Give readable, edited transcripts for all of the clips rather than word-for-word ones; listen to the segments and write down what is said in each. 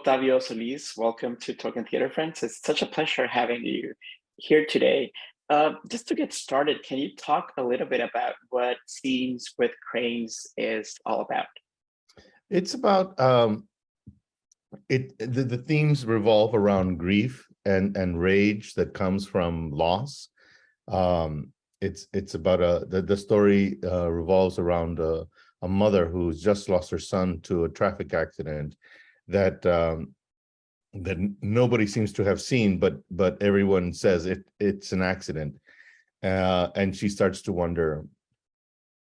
Octavio Solis. Welcome to Token Theater Friends. It's such a pleasure having you here today. Just to get started, can you talk a little bit about what Scenes with Cranes is all about? It's about the themes revolve around grief and rage that comes from loss. It's about the story revolves around a mother who's just lost her son to a traffic accident that that nobody seems to have seen, but everyone says it's an accident, and she starts to wonder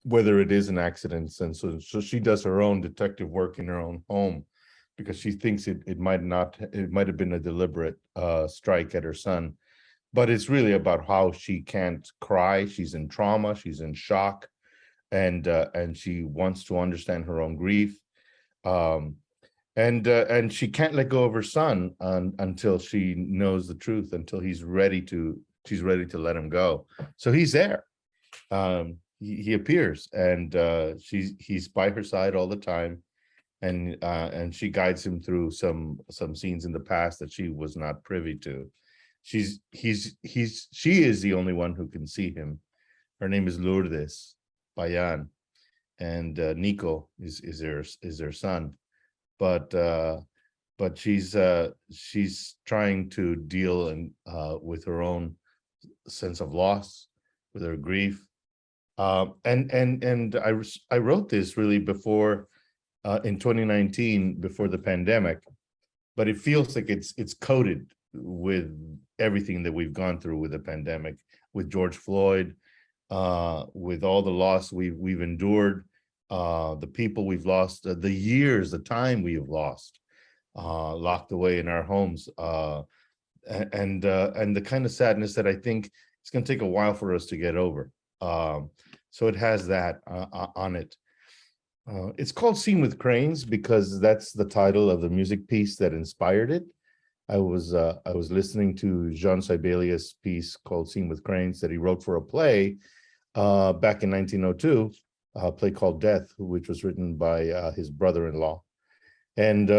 whether it is an accident. And so she does her own detective work in her own home because she thinks it might have been a deliberate strike at her son. But it's really about how she can't cry. She's in trauma, she's in shock, and she wants to understand her own grief. And she can't let go of her son until she knows the truth, until she's ready to let him go. So he's there. He appears, and he's by her side all the time, and she guides him through some scenes in the past that she was not privy to. She is the only one who can see him. Her name is Lourdes Bayan, and Nico is their son, but she's trying to deal with her own sense of loss, with her grief. And I wrote this really before in 2019, before the pandemic, but it feels like it's coded with everything that we've gone through with the pandemic, with George Floyd, with all the loss we've endured, the people we've lost, the years, the time we have lost, locked away in our homes, and the kind of sadness that I think it's going to take a while for us to get over. So it has that on it. It's called Scene with Cranes because that's the title of the music piece that inspired it. I was listening to Jean Sibelius' piece called Scene with Cranes that he wrote for a play back in 1902, a play called Death, which was written by his brother-in-law, and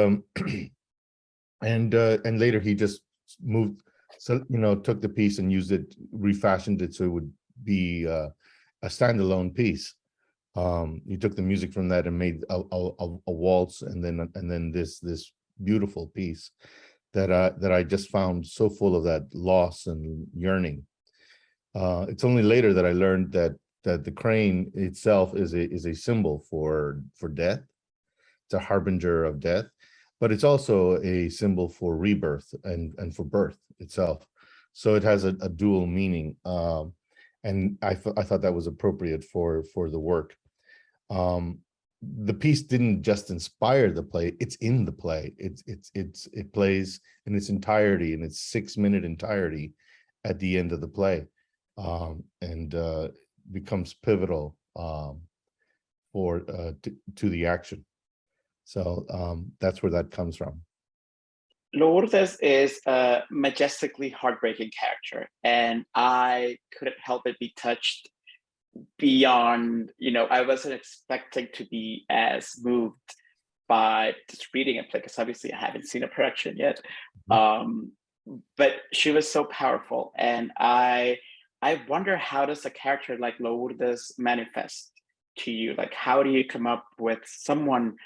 and later he just moved, so took the piece and used it, refashioned it so it would be a standalone piece. He took the music from that and made a waltz, and then this beautiful piece that I just found so full of that loss and yearning. It's only later that I learned that the crane itself is a symbol for death. It's a harbinger of death, but it's also a symbol for rebirth and for birth itself. So it has a dual meaning, and I thought that was appropriate for the work. The piece didn't just inspire the play; it's in the play. It plays in its entirety, in its 6-minute entirety, at the end of the play, and becomes pivotal to the action. So that's where that comes from. Lourdes is a majestically heartbreaking character, and I couldn't help but be touched beyond, I wasn't expecting to be as moved by just reading a play, because obviously I haven't seen a production yet. But she was so powerful, and I wonder, how does a character like Lourdes manifest to you? Like, how do you come up with someone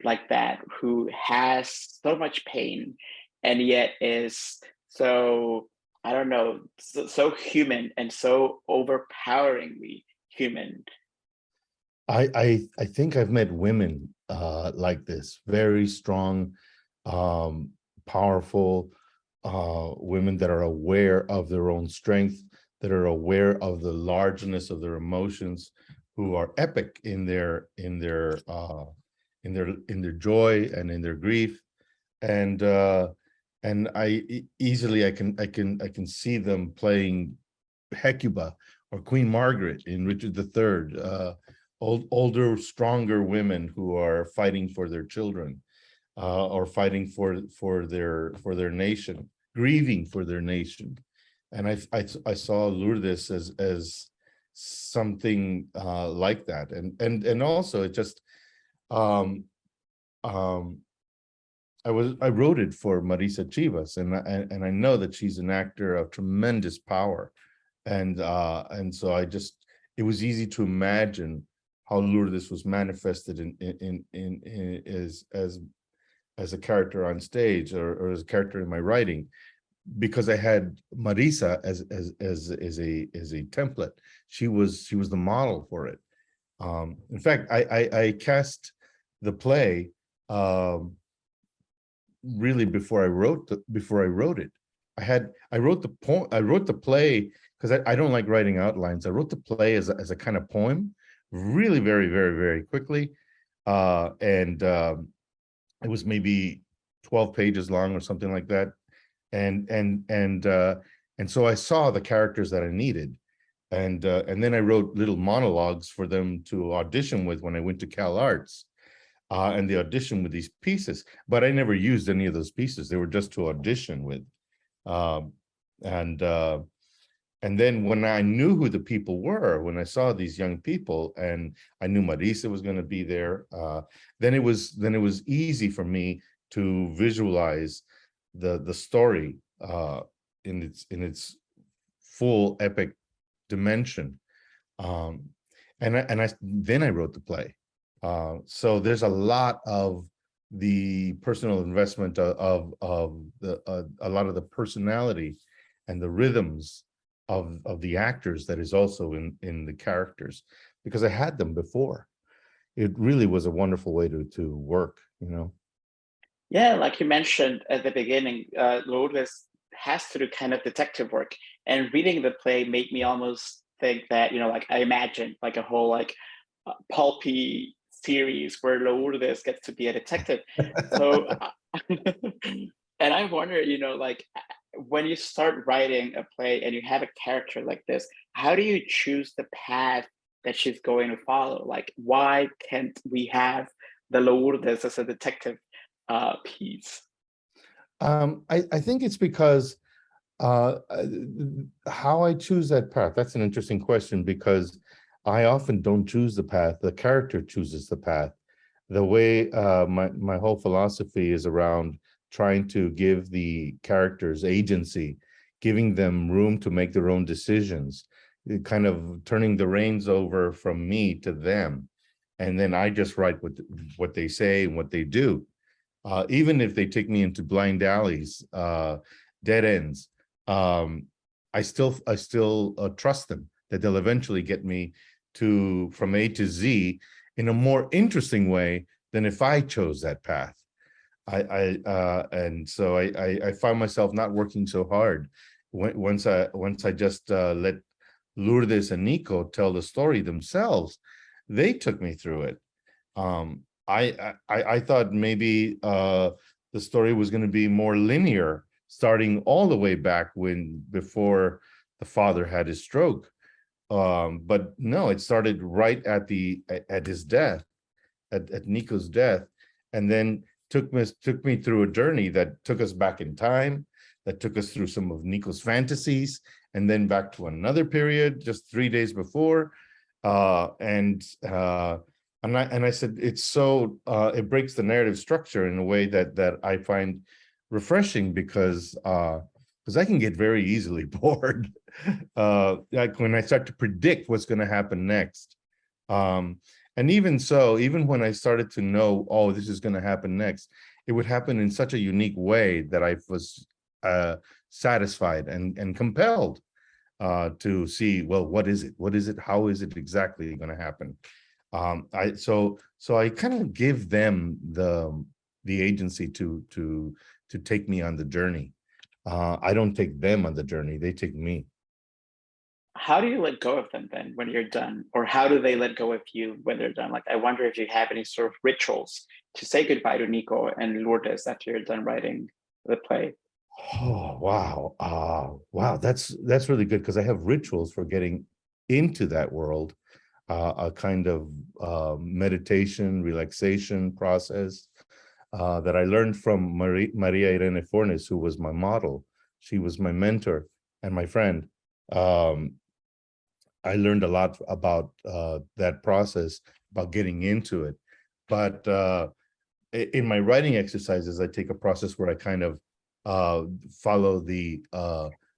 like that who has so much pain and yet is so, I don't know, so human and so overpoweringly human? I think I've met women like this, very strong, powerful women that are aware of their own strength, that are aware of the largeness of their emotions, who are epic in their joy and in their grief, and I can see them playing Hecuba or Queen Margaret in Richard III, older, stronger women who are fighting for their children, or fighting for their nation, grieving for their nation. And I saw Lourdes as something like that, and also it just I wrote it for Marisa Chivas, and I know that she's an actor of tremendous power, and so it was easy to imagine how Lourdes was manifested in as a character on stage, or as a character in my writing, because I had Marisa as a template. She was the model for it. In fact, I cast the play really before I wrote it. I wrote the play because I don't like writing outlines. I wrote the play as a kind of poem, really very quickly, and it was maybe 12 pages long or something like that, and so I saw the characters that I needed, and then I wrote little monologues for them to audition with when I went to CalArts, and they auditioned with these pieces, but I never used any of those pieces. They were just to audition with. Um, and then when I knew who the people were, when I saw these young people, and I knew Marisa was going to be there, then it was easy for me to visualize the story in its full epic dimension. Then I wrote the play. So there's a lot of the personal investment of a lot of the personality and the rhythms of the actors that is also in the characters, because I had them before. It really was a wonderful way to work, you know. Yeah, like you mentioned at the beginning, Lourdes has to do kind of detective work, and reading the play made me almost think that, like I imagined like a whole like pulpy series where Lourdes gets to be a detective. So, and I wonder, like when you start writing a play and you have a character like this, how do you choose the path that she's going to follow? Like, why can't we have the Lourdes as a detective piece? I think it's because uh, how I choose that path. That's an interesting question, because I often don't choose the path. The character chooses the path. The way my whole philosophy is around trying to give the characters agency, giving them room to make their own decisions, kind of turning the reins over from me to them, and then I just write what they say and what they do. Even if they take me into blind alleys, dead ends, um, I still trust them that they'll eventually get me to from A to Z in a more interesting way than if I chose that path. And so I find myself not working so hard once I just let Lourdes and Nico tell the story themselves. They took me through it. I thought maybe the story was going to be more linear, starting all the way back before the father had his stroke. But no, it started right at his death, at Nico's death, and then took me through a journey that took us back in time, that took us through some of Nico's fantasies, and then back to another period just 3 days before, and I said it's so it breaks the narrative structure in a way that I find refreshing, because I can get very easily bored, like when I start to predict what's going to happen next. And even so, even when I started to know, oh, this is going to happen next, it would happen in such a unique way that I was satisfied and compelled to see, well, what is it? What is it? How is it exactly going to happen? So I kind of give them the agency to take me on the journey. I don't take them on the journey; they take me. How do you let go of them then when you're done? Or how do they let go of you when they're done? Like, I wonder if you have any sort of rituals to say goodbye to Nico and Lourdes after you're done writing the play. Oh, wow. Wow, that's really good, because I have rituals for getting into that world, a kind of meditation, relaxation process that I learned from Maria Irene Fornes, who was my model. She was my mentor and my friend. Um, I learned a lot about that process, about getting into it. But in my writing exercises, I take a process where I kind of follow the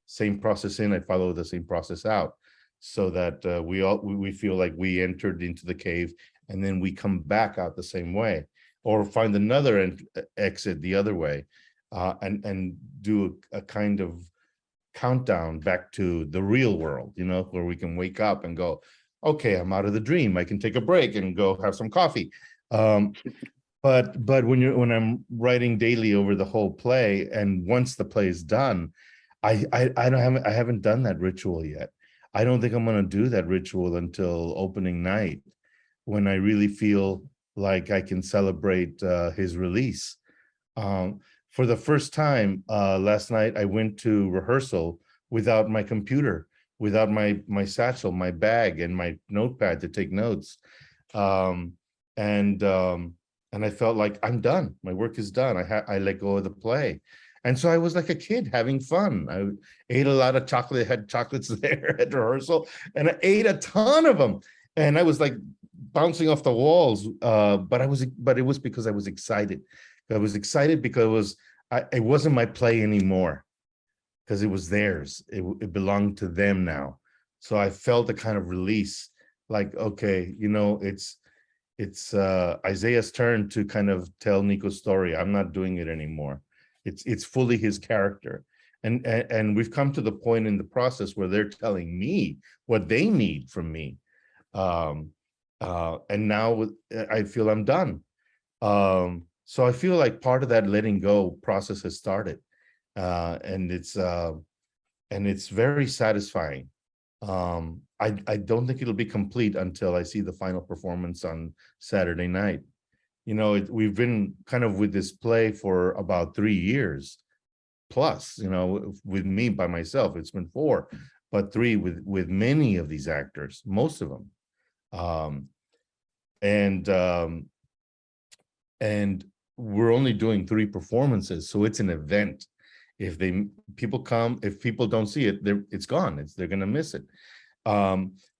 same process in, I follow the same process out, so that we feel like we entered into the cave and then we come back out the same way, or find another exit the other way, and do a kind of countdown back to the real world, you know, where we can wake up and go, okay, I'm out of the dream. I can take a break and go have some coffee. But when I'm writing daily over the whole play, and once the play is done, I haven't done that ritual yet. I don't think I'm going to do that ritual until opening night, when I really feel like I can celebrate his release. For the first time last night, I went to rehearsal without my computer, without my satchel, my bag, and my notepad to take notes. And I felt like I'm done. My work is done. I let go of the play. And so I was like a kid having fun. I ate a lot of chocolate, had chocolates there at rehearsal, and I ate a ton of them. And I was like bouncing off the walls. But it was because I was excited. I was excited because it wasn't my play anymore, because it was theirs. It belonged to them now. So I felt a kind of release, like, okay, you know, it's Isaiah's turn to kind of tell Nico's story. I'm not doing it anymore. It's fully his character. And we've come to the point in the process where they're telling me what they need from me. And now I feel I'm done. So I feel like part of that letting go process has started. And it's very satisfying. I don't think it'll be complete until I see the final performance on Saturday night. You know, we've been kind of with this play for about 3 years plus, you know, with me by myself, it's been 4, but 3 with many of these actors, most of them. And we're only doing 3 performances, so it's an event. If people come, if people don't see it, it's gone. They're going to miss it.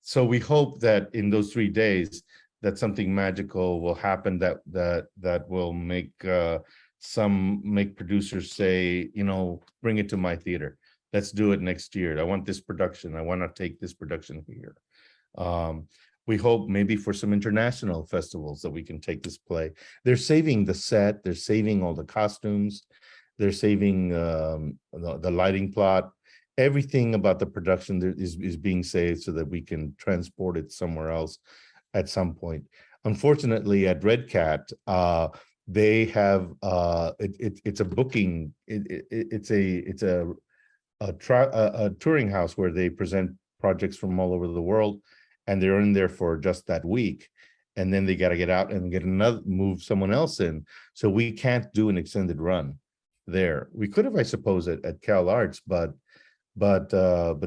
So we hope that in those 3 days, that something magical will happen that will make producers say, you know, bring it to my theater. Let's do it next year. I want this production. I want to take this production here. We hope maybe for some international festivals that we can take this play. They're saving the set. They're saving all the costumes. They're saving the lighting plot. Everything about the production is being saved so that we can transport it somewhere else at some point. Unfortunately, at REDCAT, they have it's a booking. It's a touring house where they present projects from all over the world, and they're in there for just that week, and then they got to get out and move someone else in. So we can't do an extended run there. We could have, I suppose, at CalArts, but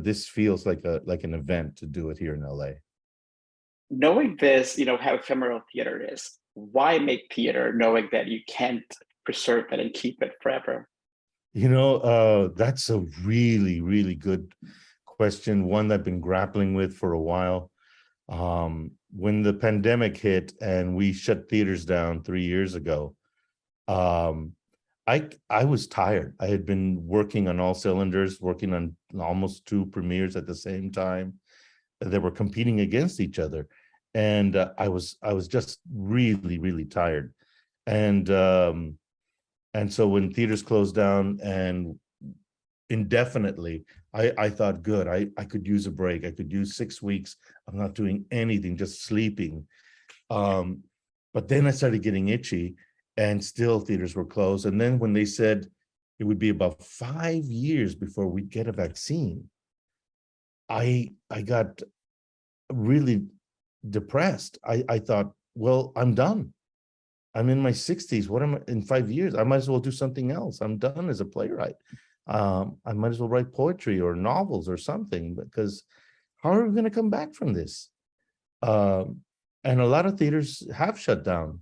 this feels like an event to do it here in LA. Knowing this, you know, how ephemeral theater is, why make theater knowing that you can't preserve it and keep it forever? You know, that's a really, really good question, one that I've been grappling with for a while. When the pandemic hit and we shut theaters down 3 years ago, I was tired. I had been working on all cylinders, working on almost 2 premieres at the same time that were competing against each other, and I was just really, really tired. And so when theaters closed down and indefinitely, I thought, good, I could use a break. I could use 6 weeks of not doing anything, just sleeping. But then I started getting itchy, and still theaters were closed. And then when they said it would be about 5 years before we'd get a vaccine, I got really depressed. I thought, well, I'm done. I'm in my 60s. What am I in 5 years? I might as well do something else. I'm done as a playwright. I might as well write poetry or novels or something, because how are we going to come back from this? And a lot of theaters have shut down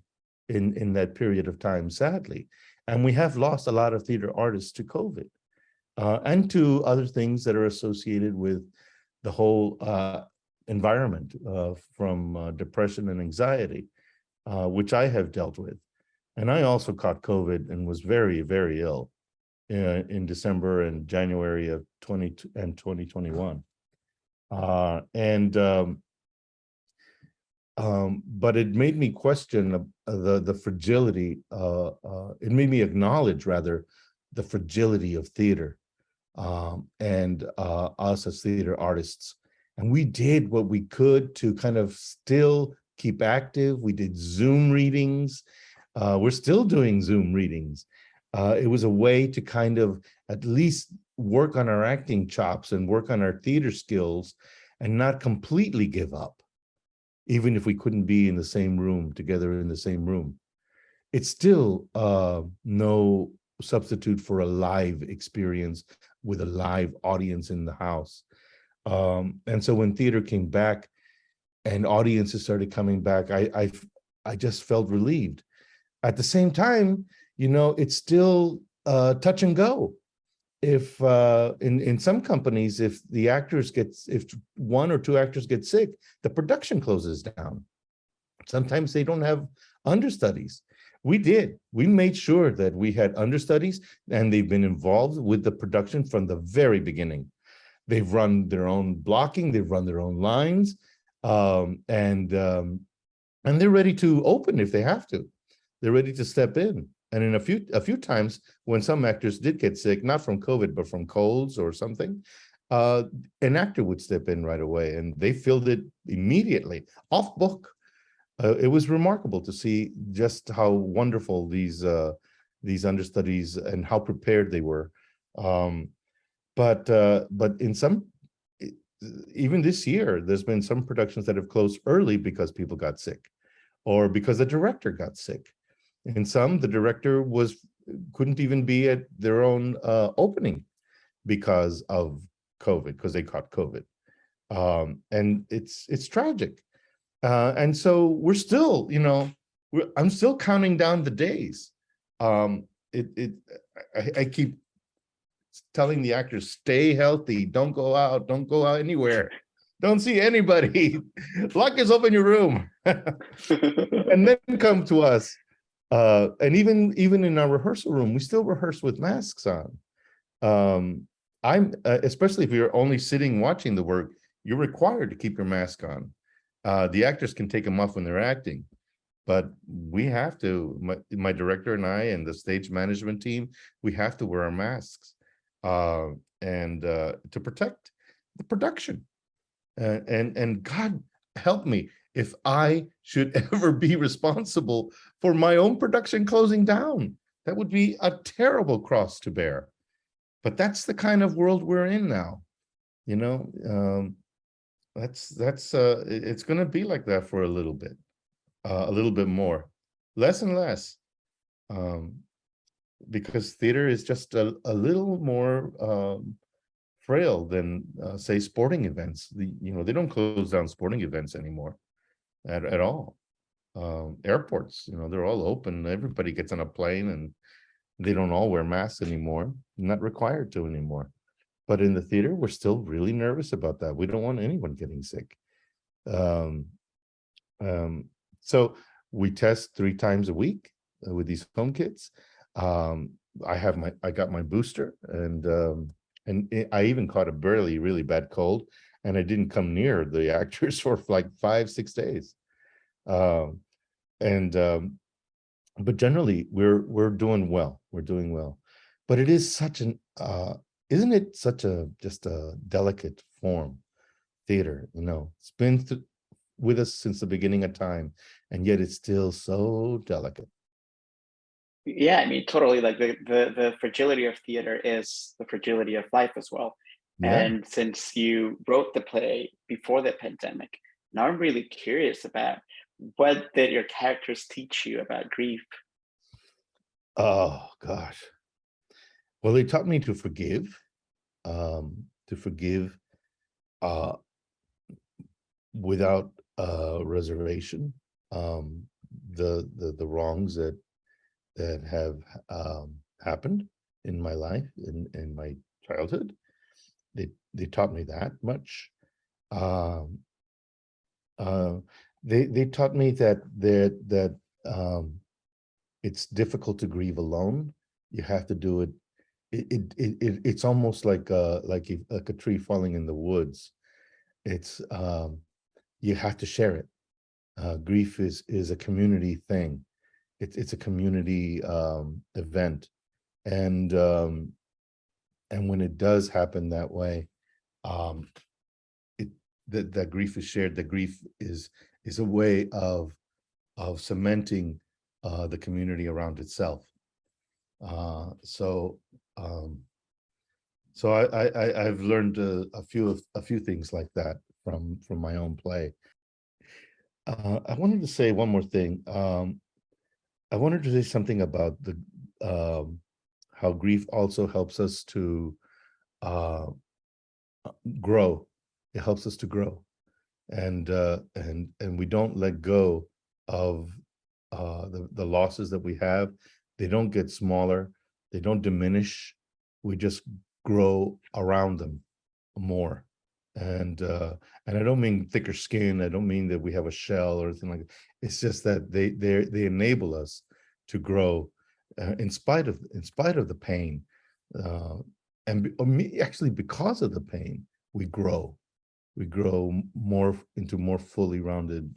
in that period of time, sadly. And we have lost a lot of theater artists to COVID and to other things that are associated with the whole environment from depression and anxiety, which I have dealt with. And I also caught COVID and was very, very ill in December and January of 2021. But it made me question the fragility. It made me acknowledge, rather, the fragility of theater, and us as theater artists. And we did what we could to kind of still keep active. We did Zoom readings. We're still doing Zoom readings. It was a way to kind of at least work on our acting chops and work on our theater skills and not completely give up, even if we couldn't be in the same room, together in the same room. It's still no substitute for a live experience with a live audience in the house. And so when theater came back and audiences started coming back, I just felt relieved. At the same time, you know, it's still touch and go. If in some companies, if one or two actors get sick, the production closes down. Sometimes they don't have understudies. We made sure that we had understudies, and they've been involved with the production from the very beginning. They've run their own blocking, they've run their own lines, and they're ready to open if they have to. They're ready to step in. And in a few times, when some actors did get sick, not from COVID, but from colds or something, an actor would step in right away, and they filled it immediately, off book. It was remarkable to see just how wonderful these understudies and how prepared they were. But in some, even this year, there's been some productions that have closed early because people got sick, or because the director got sick. In some, the director couldn't even be at their own opening because of COVID, because they caught COVID, and it's tragic. And so we're still, you know, I'm still counting down the days. I keep telling the actors, stay healthy, don't go out anywhere, don't see anybody, lock yourself in your room, and then come to us. And even in our rehearsal room, we still rehearse with masks on. Especially if you're only sitting watching the work, you're required to keep your mask on. The actors can take them off when they're acting, but we have to, my director and I and the stage management team, we have to wear our masks, and to protect the production. And God help me if I should ever be responsible for my own production closing down. That would be a terrible cross to bear. But that's the kind of world we're in now, you know. It's going to be like that for a little bit more, less and less, because theater is just a little more frail than say sporting events. They don't close down sporting events anymore at all. Airports, they're all open. Everybody gets on a plane and they don't all wear masks anymore. Not required to anymore. But in the theater, we're still really nervous about that. We don't want anyone getting sick. So we test 3 times a week with these home kits. I got my booster, and I even caught a really bad cold, and I didn't come near the actors for like 5-6 days. But generally we're doing well. We're doing well. But it is such an isn't it such a just a delicate form, theater? It's been with us since the beginning of time, and yet it's still so delicate. Yeah, I mean, totally. Like the fragility of theater is the fragility of life as well. Yeah. And since you wrote the play before the pandemic, now I'm really curious about what did your characters teach you about grief? Oh gosh. Well, they taught me to forgive, uh, without reservation, the wrongs that have happened in my life, in my childhood. They taught me that much. They taught me that it's difficult to grieve alone. You have to do it. It's almost like a tree falling in the woods. It's you have to share it. Grief is a community thing. It's a community event, and when it does happen that way, um, it that grief is shared. The grief is a way of cementing the community around itself. So um, I've learned a few things like that from my own play. I wanted to say one more thing. I wanted to say something about the how grief also helps us to uh, grow. It helps us to grow, and we don't let go of the losses that we have. They don't get smaller. They don't diminish. We just grow around them more. And I don't mean thicker skin. I don't mean that we have a shell or anything like that. It's just that they enable us to grow in spite of the pain, uh, actually because of the pain, we grow. We grow more into more fully rounded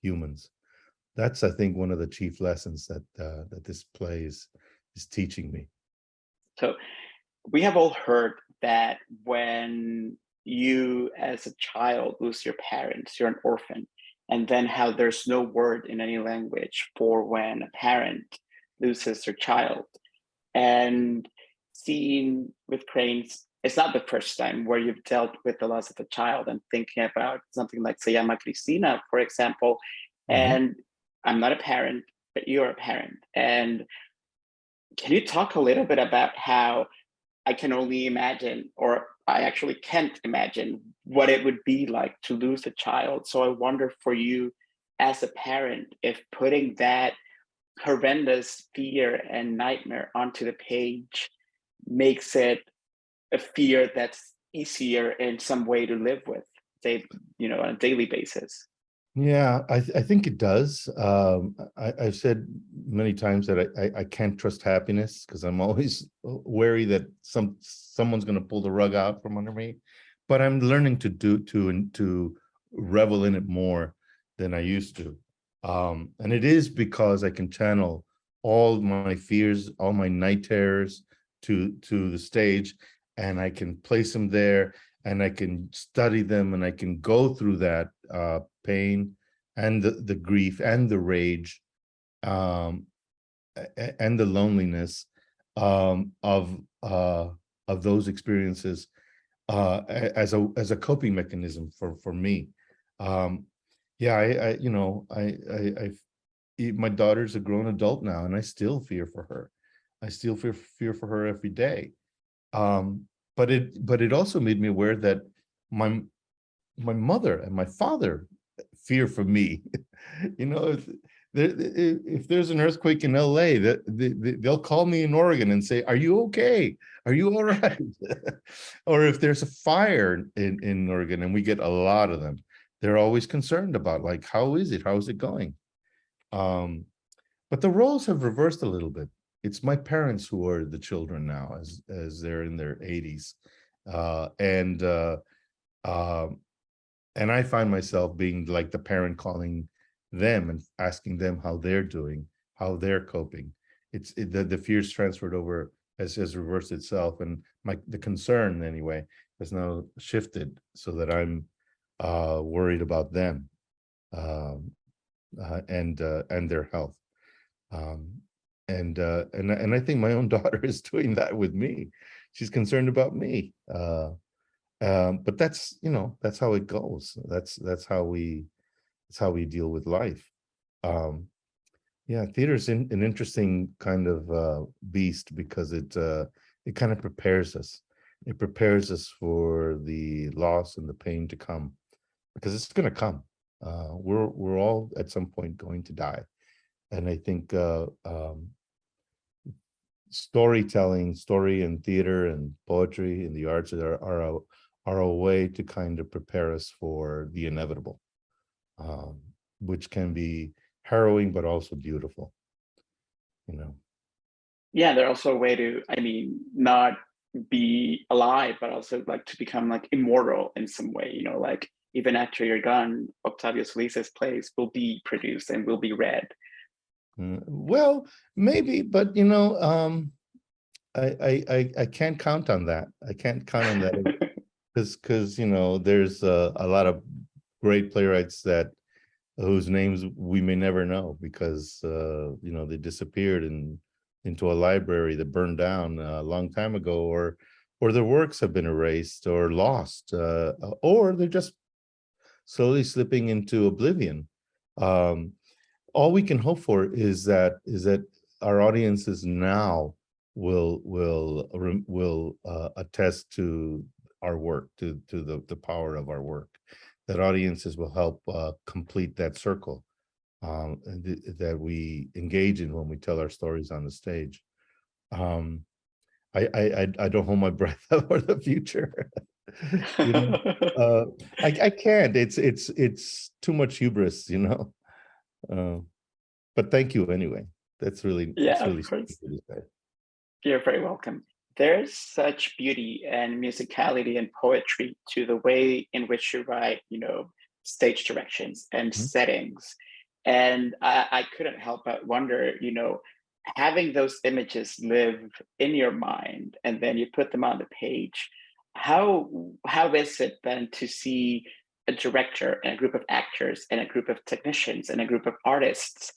humans. That's, I think, one of the chief lessons that this play is teaching me. So we have all heard that when you as a child lose your parents, you're an orphan, and then how there's no word in any language for when a parent loses their child. And seeing with Cranes, it's not the first time where you've dealt with the loss of a child, and thinking about something like Se llama Cristina, for example. Mhm. And I'm not a parent, but you're a parent. And can you talk a little bit about how I can only imagine, or I actually can't imagine what it would be like to lose a child. So I wonder for you as a parent, if putting that horrendous fear and nightmare onto the page makes it a fear that's easier in some way to live with, say, on a daily basis. Yeah, I think it does. I've said many times that I can't trust happiness because I'm always wary that someone's going to pull the rug out from under me. But I'm learning to revel in it more than I used to. And it is because I can channel all my fears, all my night terrors to the stage, and I can place them there, and I can study them, and I can go through that pain and the grief and the rage um, and the loneliness of those experiences as a coping mechanism for me. Um, yeah, my daughter's a grown adult now, and I still fear for her. I still fear for her every day. Um, but it also made me aware that my my mother and my father fear for me. You know, if there's an earthquake in LA, they'll call me in Oregon and say, "Are you okay? Are you all right?" Or if there's a fire in Oregon, and we get a lot of them, they're always concerned about, like, how is it? How is it going? Um, but the roles have reversed a little bit. It's my parents who are the children now, as they're in their 80s, uh, and uh, um, and I find myself being like the parent, calling them and asking them how they're doing, how they're coping. The fears transferred over has reversed itself, and the concern anyway has now shifted so that I'm worried about them, um, and their health. Um, and I think my own daughter is doing that with me. She's concerned about me. But that's how it goes. That's how we deal with life. Um, yeah, theater's an interesting kind of beast because it kind of prepares us. It prepares us for the loss and the pain to come, because it's going to come. We're all at some point going to die, and I think storytelling, story and theater and poetry and the arts are a way to kind of prepare us for the inevitable, um, which can be harrowing but also beautiful. you know. Yeah, they're also a way to, I mean, not be alive, but also like to become like immortal in some way, you know, like even after you're gone, Octavio Solis's plays will be produced and will be read. Well, maybe, but I can't count on that. I can't count on that because there's a lot of great playwrights that whose names we may never know because they disappeared into a library that burned down a long time ago, or their works have been erased or lost, or they're just slowly slipping into oblivion. Um, all we can hope for is that our audiences now will attest to our work, to the power of our work. That audiences will help complete that circle that we engage in when we tell our stories on the stage. Um, I don't hold my breath for the future. you know, uh, I can't. It's too much hubris. Uh, but thank you anyway. That's Yeah, really of sweet course. of you to say. You're very welcome. There's such beauty and musicality and poetry to the way in which you write, you know, stage directions and Mhm. settings. And I couldn't help but wonder, you know, having those images live in your mind and then you put them on the page, how is it then to see a director and a group of actors and a group of technicians and a group of artists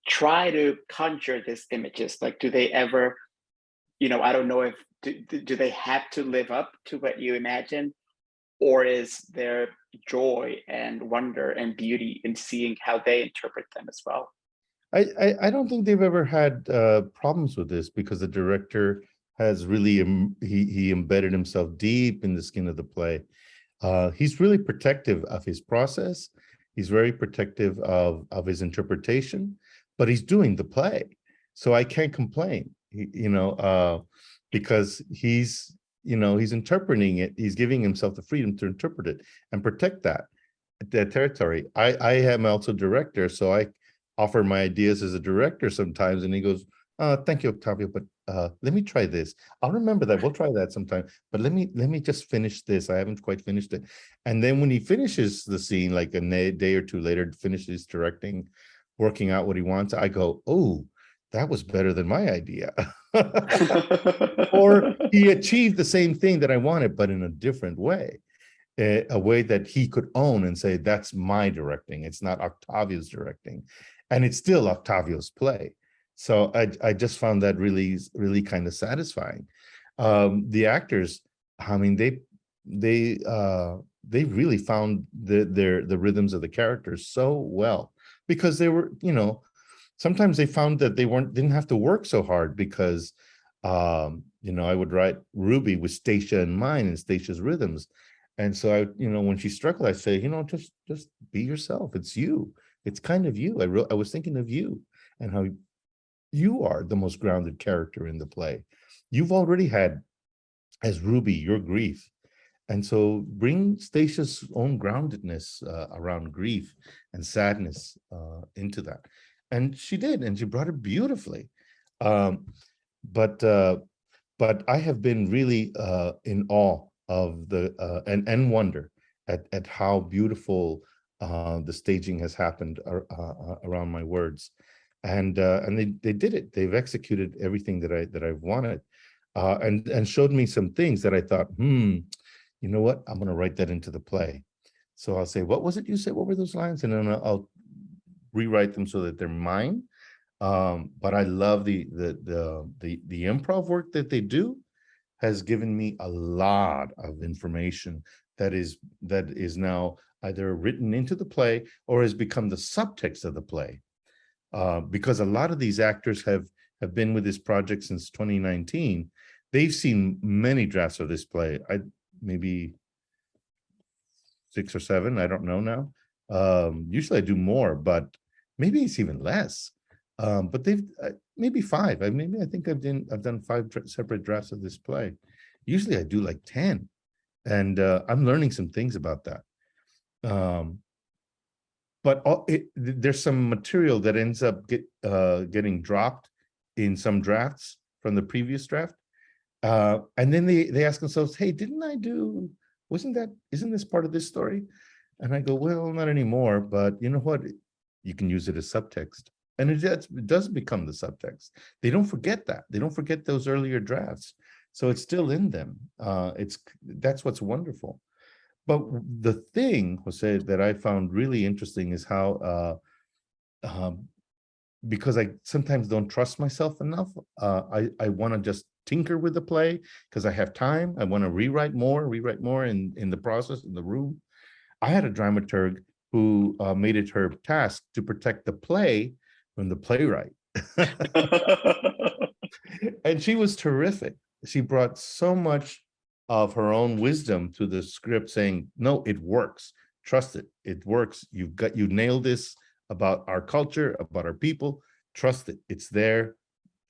try to conjure these images? Like, do they ever, you know, I don't know if do they have to live up to what you imagine, or is there joy and wonder and beauty in seeing how they interpret them as well? I don't think they've ever had problems with this because the director has really he embedded himself deep in the skin of the play. He's really protective of his process. He's very protective of his interpretation, but he's doing the play, so I can't complain. Because he's interpreting it. He's giving himself the freedom to interpret it and protect that territory. I am also director, so I offer my ideas as a director sometimes, and he goes, "Thank you, Octavio, but let me try this. I'll remember that. We'll try that sometime. But let me just finish this. I haven't quite finished it." And then when he finishes the scene, like a day or two later, finishes directing, working out what he wants, I go, "Oh, that was better than my idea." Or he achieved the same thing that I wanted, but in a different way, a way that he could own and say, "That's my directing. It's not Octavio's directing," and it's still Octavio's play. So I just found that really, really kind of satisfying. The actors, I mean, they really found the rhythms of the characters so well because they were, sometimes they found that they didn't have to work so hard because I would write Ruby with Stacia in mind and Stacia's rhythms. And so when she struggled, I say, just be yourself. It's you. It's kind of you. I was thinking of you and how you are the most grounded character in the play. You've already had as Ruby your grief. And so bring Stacia's own groundedness around grief and sadness into that. And she did, and she brought it beautifully. Um, but but I have been really in awe of the and wonder at how beautiful the staging has happened around my words, and they did it. They've executed everything that I've wanted, and showed me some things that I thought, you know what, I'm going to write that into the play. So I'll say, what was it you said? What were those lines? And then I'll rewrite them so that they're mine. But I love the improv work that they do has given me a lot of information that is now either written into the play or has become the subtext of the play. Because a lot of these actors have been with this project since 2019. They've seen many drafts of this play. Maybe 6 or 7. I don't know now. Usually I do more, but maybe it's even less. But they've maybe 5. I think I've done 5 separate drafts of this play. Usually I do like 10, and I'm learning some things about that. But there's some material that ends up getting dropped in some drafts from the previous draft. And then they ask themselves, hey, isn't this part of this story? And I go, well, not anymore, but you know what? You can use it as subtext. And it does become the subtext. They don't forget that. They don't forget those earlier drafts. So it's still in them. That's what's wonderful. But the thing, Jose, that I found really interesting is how, because I sometimes don't trust myself enough, I want to just tinker with the play because I have time. I want to rewrite more in the process, in the room. I had a dramaturg who made it her task to protect the play from the playwright. And she was terrific. She brought so much of her own wisdom to the script, saying, no, it works. Trust it. It works. You nailed this about our culture, about our people. Trust it. It's there.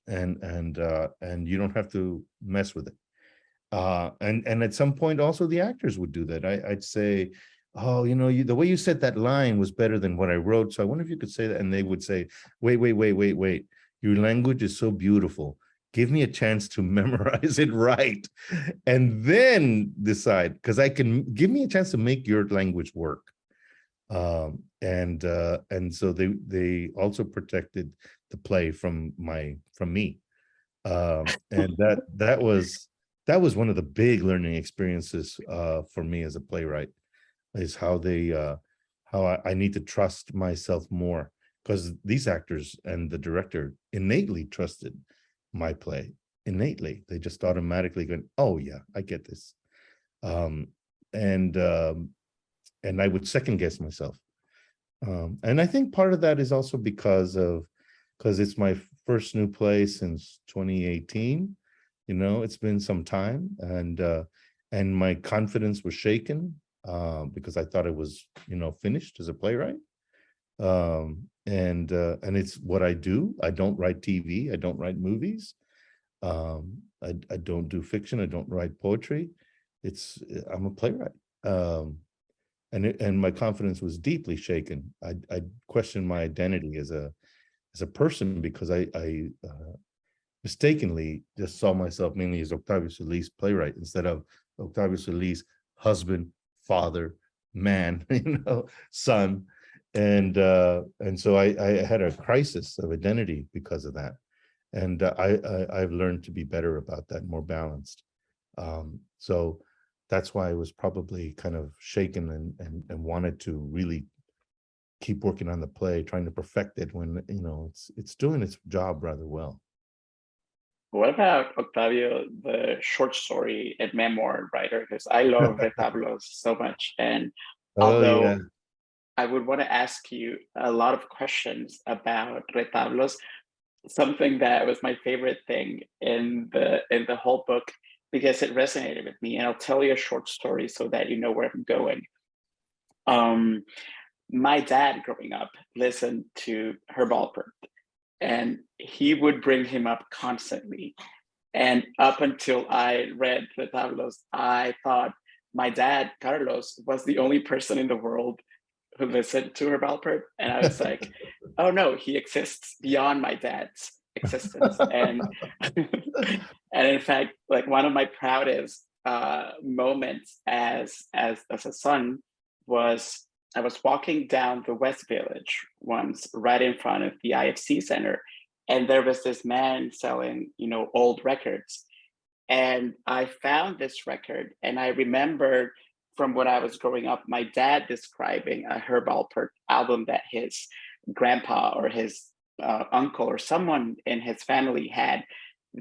And you don't have to mess with it. And at some point also the actors would do that. I'd say, oh, the way you said that line was better than what I wrote. So I wonder if you could say that. And they would say, wait. Your language is so beautiful. Give me a chance to memorize it right. And then decide, because give me a chance to make your language work. And so they also protected the play from me. And that was one of the big learning experiences for me as a playwright, is how I need to trust myself more, because these actors and the director innately trusted my play. Innately, they just automatically go, oh yeah, I get this. And I would second guess myself. And I think part of that is also because it's my first new play since 2018. It's been some time, and my confidence was shaken because I thought it was, finished as a playwright. And it's what I do. I don't write TV. I don't write movies. I don't do fiction. I don't write poetry. I'm a playwright. And my confidence was deeply shaken. I questioned my identity as a person, because I mistakenly just saw myself mainly as Octavio Solis, playwright, instead of Octavio Solis, husband, father, man, son. And so I had a crisis of identity because of that. And I've learned to be better about that, more balanced. So that's why I was probably kind of shaken and wanted to really keep working on the play, trying to perfect it when, it's doing its job rather well. What about Octavio, the short story and memoir writer? Because I love Retablos so much. And Oh although yeah. I would want to ask you a lot of questions about Retablos, something that was my favorite thing in the whole book, because it resonated with me, and I'll tell you a short story so that you know where I'm going. My dad growing up listened to Herb Alpert, and he would bring him up constantly. And up until I read Retablos, I thought my dad, Carlos, was the only person in the world who listened to Herb Alpert. And I was like, oh no, he exists beyond my dad's existence. And and in fact, like, one of my proudest moments as a son was, I was walking down the West Village once, right in front of the IFC Center, and there was this man selling, old records. And I found this record, and I remembered from when I was growing up, my dad describing a Herb Alpert album that his grandpa or his uncle or someone in his family had,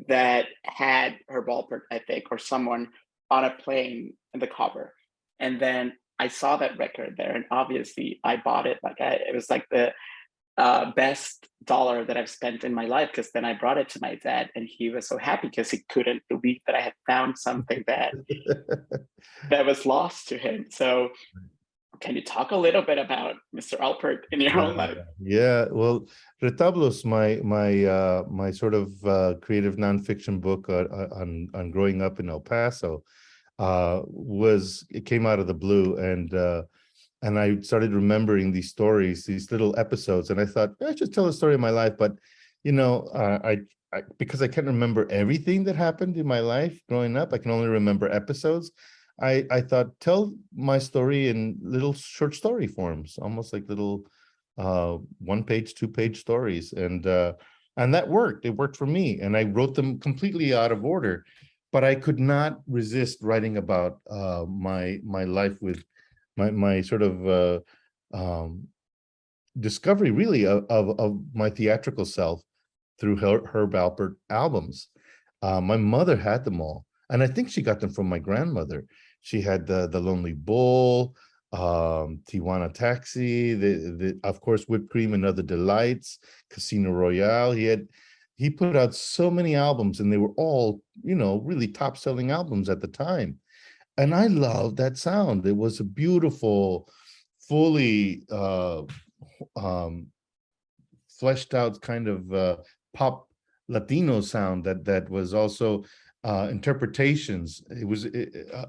that had Herb Alpert, I think, or someone on a plane in the cover. And then I saw that record there, and obviously I bought it. It was like the best dollar that I've spent in my life, because then I brought it to my dad, and he was so happy because he couldn't believe that I had found something that was lost to him. So can you talk a little bit about Mr. Alpert in your own life? Yeah, well, Retablos, my sort of creative nonfiction book on growing up in El Paso, it came out of the blue, and I started remembering these stories, these little episodes, and I thought, I should tell a story of my life, but because I can't remember everything that happened in my life growing up. I can only remember episodes. I thought, tell my story in little short story forms, almost like little 1 page, 2 page stories. And that worked. It worked for me. And I wrote them completely out of order, but I could not resist writing about my life with my sort of discovery, really, of my theatrical self through Herb Alpert albums. My mother had them all, and I think she got them from my grandmother. She had the Lonely Bull, Tijuana Taxi, the of course Whipped Cream and Other Delights, Casino Royale. He put out so many albums, and they were all, really top selling albums at the time. And I loved that sound. It was a beautiful, fully um, fleshed out kind of pop Latino sound that was also interpretations. It was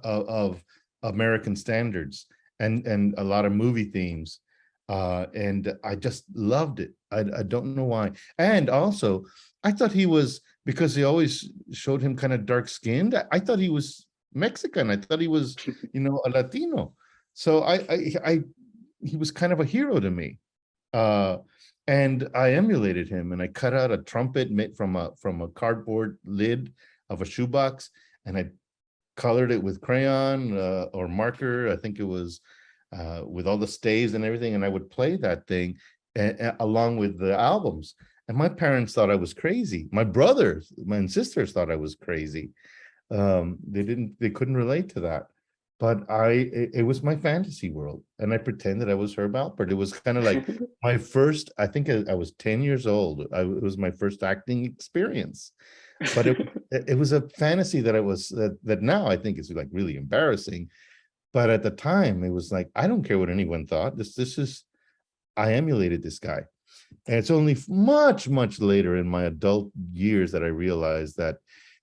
of American standards and a lot of movie themes. And I just loved it. I don't know why. And also, I thought he was, because they always showed him kind of dark skinned. I thought he was Mexican. I thought he was, a Latino. So he was kind of a hero to me. And I emulated him, and I cut out a trumpet made from a cardboard lid of a shoebox, and I colored it with crayon or marker. I think it was with all the staves and everything, and I would play that thing along with the albums. And my parents thought I was crazy. My brothers, my sisters thought I was crazy. They couldn't relate to that. But it was my fantasy world, and I pretended I was Herb Alpert. It was kind of like my first, I think I was 10 years old. It was my first acting experience, but it was a fantasy that now I think is like really embarrassing. But at the time, it was like, I don't care what anyone thought. I emulated this guy. And it's only much, much later in my adult years that I realized that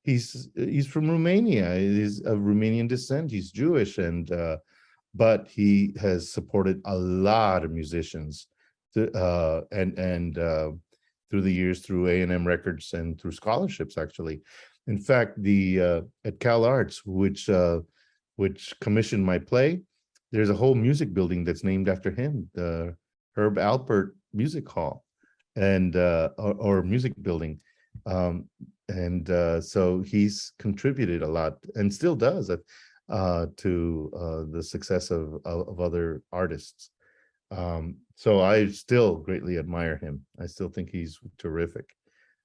he's from Romania. He's of Romanian descent. He's Jewish, but he has supported a lot of musicians, and through the years, through A&M Records and through scholarships, actually. In fact, at CalArts, which commissioned my play, there's a whole music building that's named after him, the Herb Alpert Music Hall, and or music building. So he's contributed a lot and still does to the success of other artists. So I still greatly admire him. I still think he's terrific.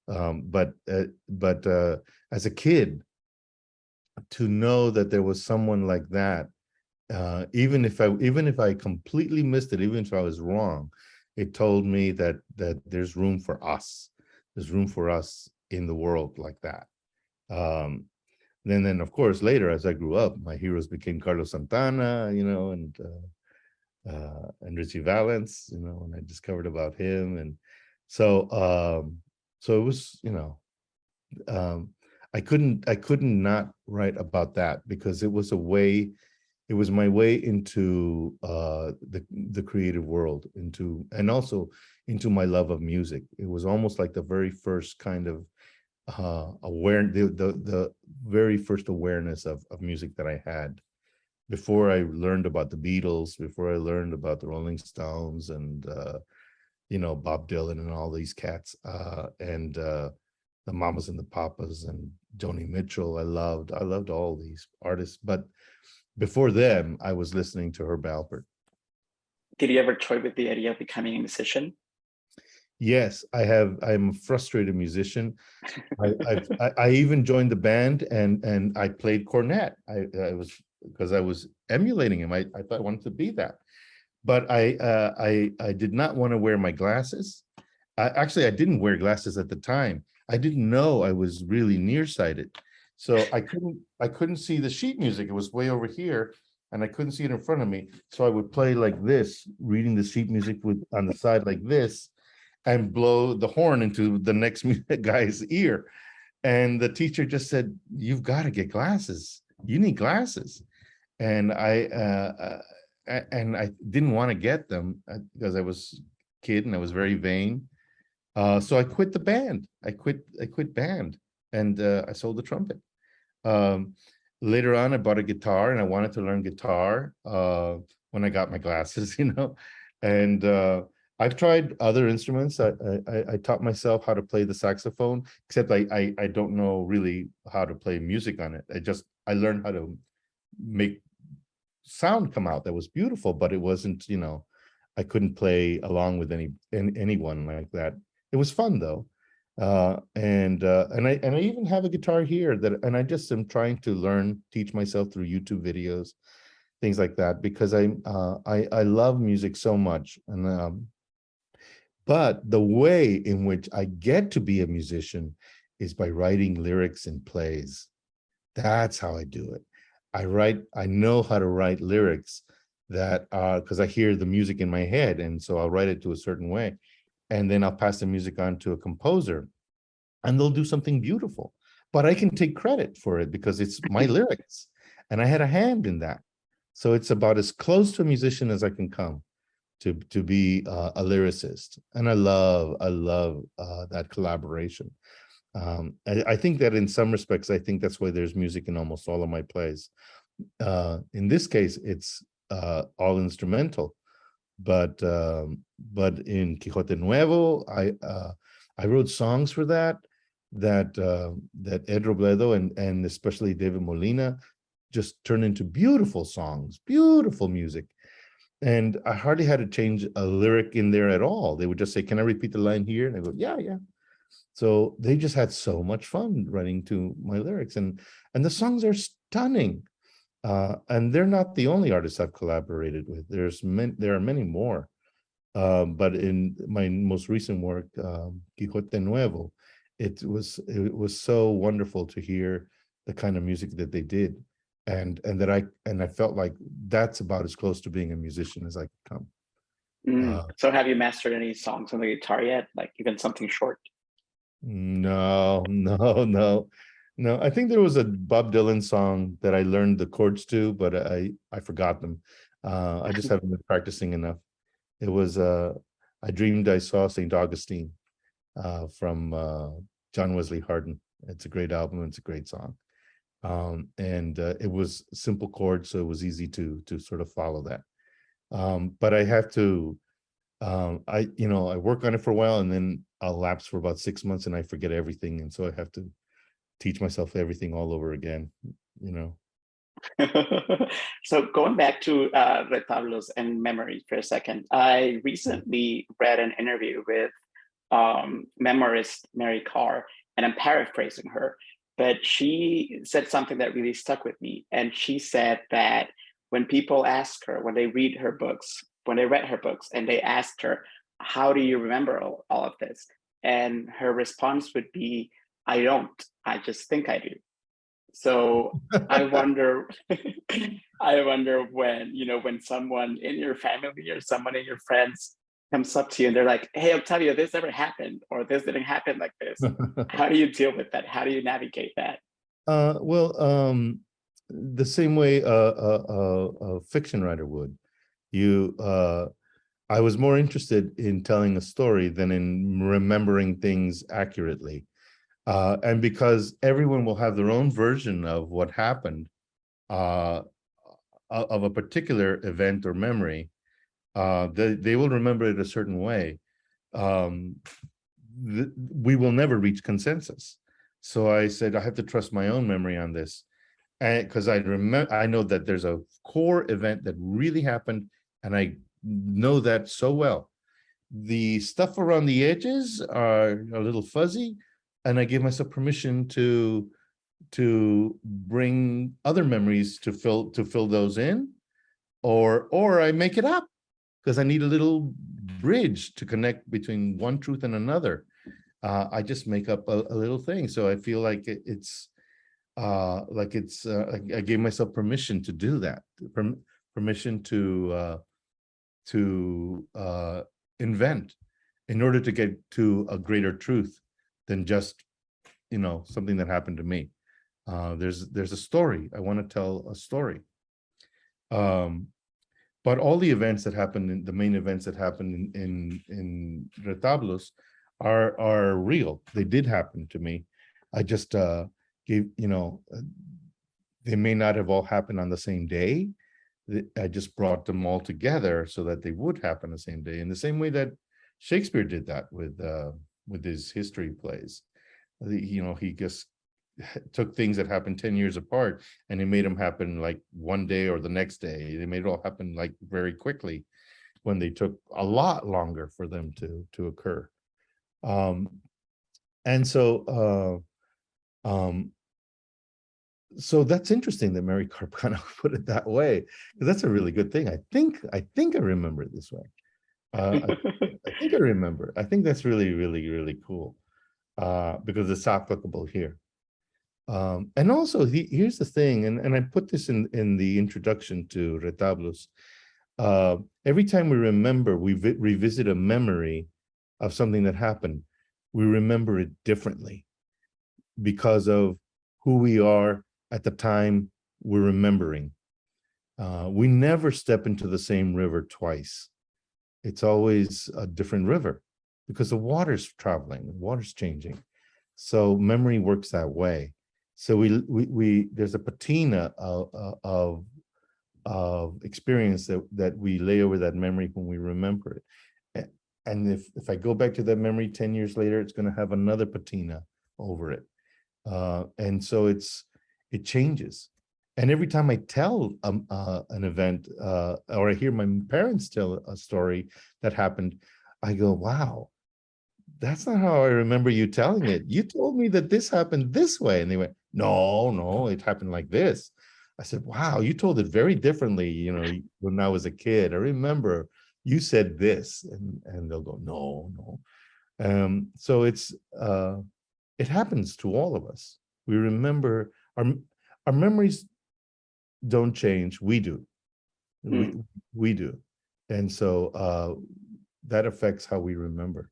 But as a kid, to know that there was someone like that, even if I completely missed it, even if I was wrong, it told me that there's room for us. There's room for us in the world like that. Then of course later, as I grew up, my heroes became Carlos Santana, and Richie Valens, when I discovered about him. And so it was, I couldn't not write about that, because it was my way into the creative world, and also into my love of music. It was almost like the very first kind of the very first awareness of music that I had, before I learned about the Beatles, before I learned about the Rolling Stones, and Bob Dylan and all these cats, and the Mamas and the Papas and Joni Mitchell. I loved all these artists, but before them, I was listening to Herb Alpert. Did you ever toy with the idea of becoming a musician? Yes, I have. I'm a frustrated musician. I even joined the band, and I played cornet. I was, because I was emulating him. I thought I wanted to be that, but I did not want to wear my glasses. Actually, I didn't wear glasses at the time. I didn't know I was really nearsighted, so I couldn't see the sheet music. It was way over here, and I couldn't see it in front of me. So I would play like this, reading the sheet music on the side like this, and blow the horn into the next guy's ear. And the teacher just said, "You've got to get glasses. You need glasses." And I didn't want to get them, because I was a kid and I was very vain. So I quit the band. I quit band, and I sold the trumpet. Um, Later on, I bought a guitar, and I wanted to learn guitar when I got my glasses, And I've tried other instruments. I taught myself how to play the saxophone, except I don't know really how to play music on it. I learned how to make sound come out that was beautiful, but it wasn't, I couldn't play along with anyone like that. It was fun though. And I even have a guitar here and I just am trying to teach myself through YouTube videos, things like that, because I love music so much. But the way in which I get to be a musician is by writing lyrics in plays. That's how I do it. I know how to write lyrics that because I hear the music in my head, and so I'll write it to a certain way, and then I'll pass the music on to a composer, and they'll do something beautiful. But I can take credit for it because it's my lyrics, and I had a hand in that. So it's about as close to a musician as I can come to be a lyricist, and I love that collaboration. I think that in some respects, I think that's why there's music in almost all of my plays. In this case, it's all instrumental, but in Quijote Nuevo, I wrote songs for that Ed Robledo and especially David Molina just turned into beautiful songs, beautiful music. And I hardly had to change a lyric in there at all. They would just say, "Can I repeat the line here?" And I go, "Yeah, yeah." So they just had so much fun writing to my lyrics, and the songs are stunning. And they're not the only artists I've collaborated with. There are many more. But in my most recent work, Quijote Nuevo, it was so wonderful to hear the kind of music that they did, and I felt like that's about as close to being a musician as I could come. So have you mastered any songs on the guitar yet? Like even something short? No, no, no, no. I think there was a Bob Dylan song that I learned the chords to, but I forgot them. I just haven't been practicing enough. It was I Dreamed I Saw St. Augustine from John Wesley Hardin. It's a great album. It's a great song. And it was simple chords, so it was easy to sort of follow that. But I have to I work on it for a while, and then I'll lapse for about 6 months and I forget everything. And so I have to teach myself everything all over again, you know. So going back to retablos and memory for a second, I recently read an interview with memoirist Mary Carr, and I'm paraphrasing her, but she said something that really stuck with me. And she said that when people ask her, when they read her books, when they read her books, and they asked her, "How do you remember all of this?" And her response would be, "I don't. I just think I do." So I wonder, I wonder when, when someone in your family or someone in your friends comes up to you and they're like, "Hey, Octavio, this ever happened, or this didn't happen like this." How do you deal with that? How do you navigate that? Well, the same way a fiction writer would. You, I was more interested in telling a story than in remembering things accurately. And because everyone will have their own version of what happened, uh, of a particular event or memory, they will remember it a certain way. Um, we will never reach consensus. So I said, I have to trust my own memory on this. And because I know that there's a core event that really happened, and I know that so well. The stuff around the edges are a little fuzzy, and I give myself permission to bring other memories to fill those in, or I make it up because I need a little bridge to connect between one truth and another. I just make up a little thing, so I feel like I gave myself permission to do that, permission to invent in order to get to a greater truth than just something that happened to me. There's a story. I want to tell a story. But all the events that happened, the main events that happened in Retablos, are real. They did happen to me. I just gave, they may not have all happened on the same day. I just brought them all together so that they would happen the same day, in the same way that Shakespeare did that with his history plays. He just took things that happened 10 years apart and he made them happen like one day or the next day. They made it all happen like very quickly when they took a lot longer for them to occur. And so so that's interesting that Mary Karp kind of put it that way, because that's a really good thing. I think I remember it this way. I think I remember. I think that's really, really, really cool, because it's applicable here. And also, here's the thing, and I put this in the introduction to Retablos. Every time we remember, we revisit a memory of something that happened, we remember it differently because of who we are at the time we're remembering. We never step into the same river twice. It's always a different river because the water's traveling, the water's changing. So memory works that way. So we there's a patina of experience that we lay over that memory when we remember it. And if I go back to that memory 10 years later, it's going to have another patina over it. And so it changes. And every time I tell an event, or I hear my parents tell a story that happened, I go, wow, that's not how I remember you telling it. You told me that this happened this way. And they went, no, it happened like this. I said, wow, you told it very differently, when I was a kid. I remember you said this. And they'll go, no. So it happens to all of us. We remember, our memories don't change. We do. We do. And so that affects how we remember,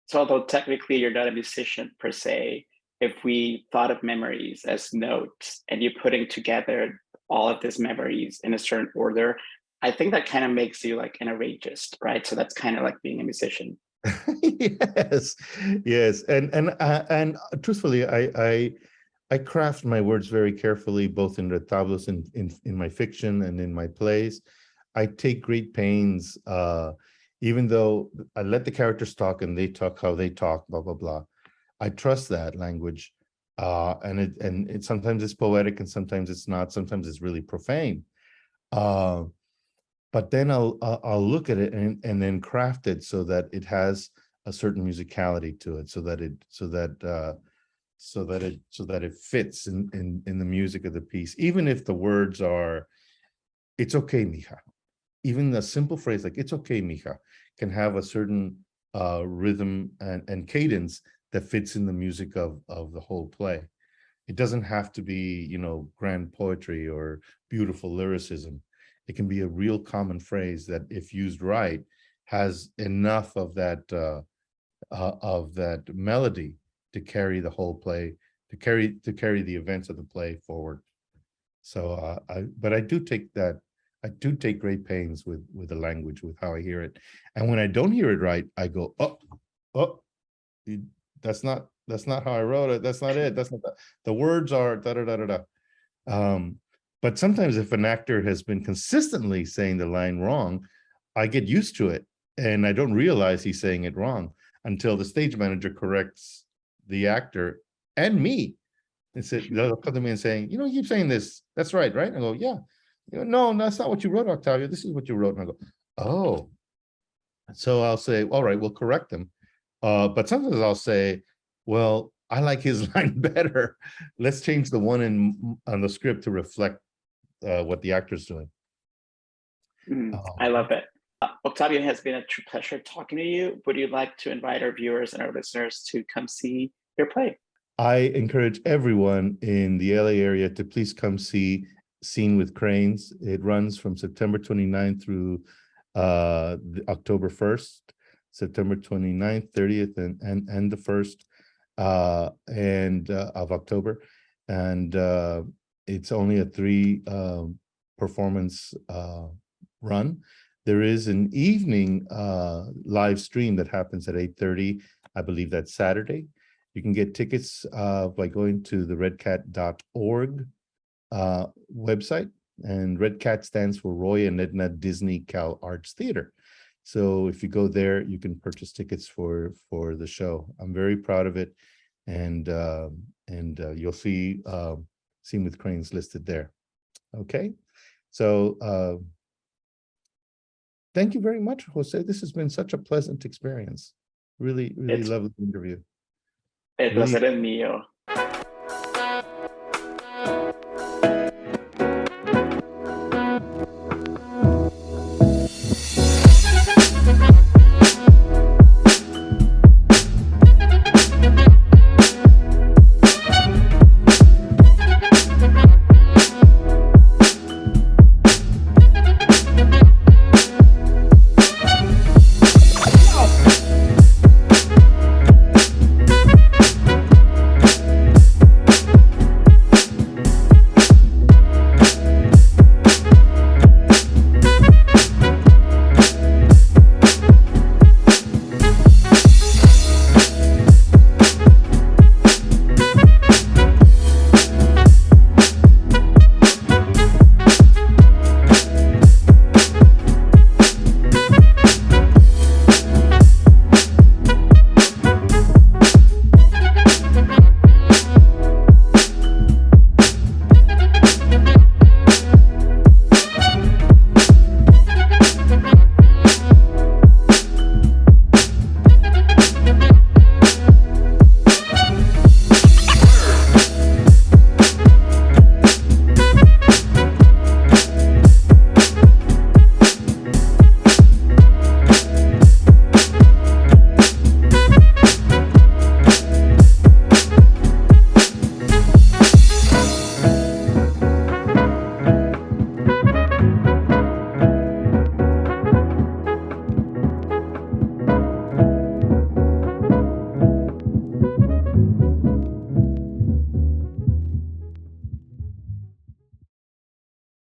So although technically you're not a musician per se, if we thought of memories as notes and you're putting together all of these memories in a certain order, I think that kind of makes you like an arrangist, right? So that's kind of like being a musician. Yes. And truthfully, I craft my words very carefully, both in retablos and in my fiction and in my plays. I take great pains, even though I let the characters talk and they talk how they talk, blah, blah, blah. I trust that language. And it sometimes it's poetic and sometimes it's not. Sometimes it's really profane. But then I'll look at it and then craft it so that it has a certain musicality to it, so that it fits in the music of the piece, even if the words are, it's okay, mija. Even the simple phrase like it's okay, mija, can have a certain rhythm and cadence that fits in the music of the whole play. It doesn't have to be, grand poetry or beautiful lyricism. It can be a real common phrase that, if used right, has enough of that melody to carry the whole play, to carry the events of the play forward. So but I do take great pains with the language, with how I hear it. And when I don't hear it right, I go, oh, that's not how I wrote it. That's not it. That's not the words are da da da da da. But sometimes if an actor has been consistently saying the line wrong, I get used to it and I don't realize he's saying it wrong until the stage manager corrects the actor and me. And they'll come to me and saying, you keep saying this. That's right? I go, yeah. No, that's not what you wrote, Octavio. This is what you wrote. And I go, oh. So I'll say, all right, we'll correct them. But sometimes I'll say, well, I like his line better. Let's change the one on the script to reflect what the actor's doing. I love it. Octavio, has been a true pleasure talking to you. Would you like to invite our viewers and our listeners to come see your play? I encourage everyone in the LA area to please come see Scene with Cranes. It runs from September 29th through October 1st, September 29th, 30th, and the 1st of October. And it's only a 3 performance run. There is an evening live stream that happens at 8:30. I believe that's Saturday. You can get tickets by going to the redcat.org website. And REDCAT stands for Roy and Edna Disney CalArts Theater. So if you go there, you can purchase tickets for the show. I'm very proud of it, and you'll see Scene with Cranes listed there. Okay, so thank you very much, Jose. This has been such a pleasant experience. Really, really It's lovely interview. el Really, placer es mío.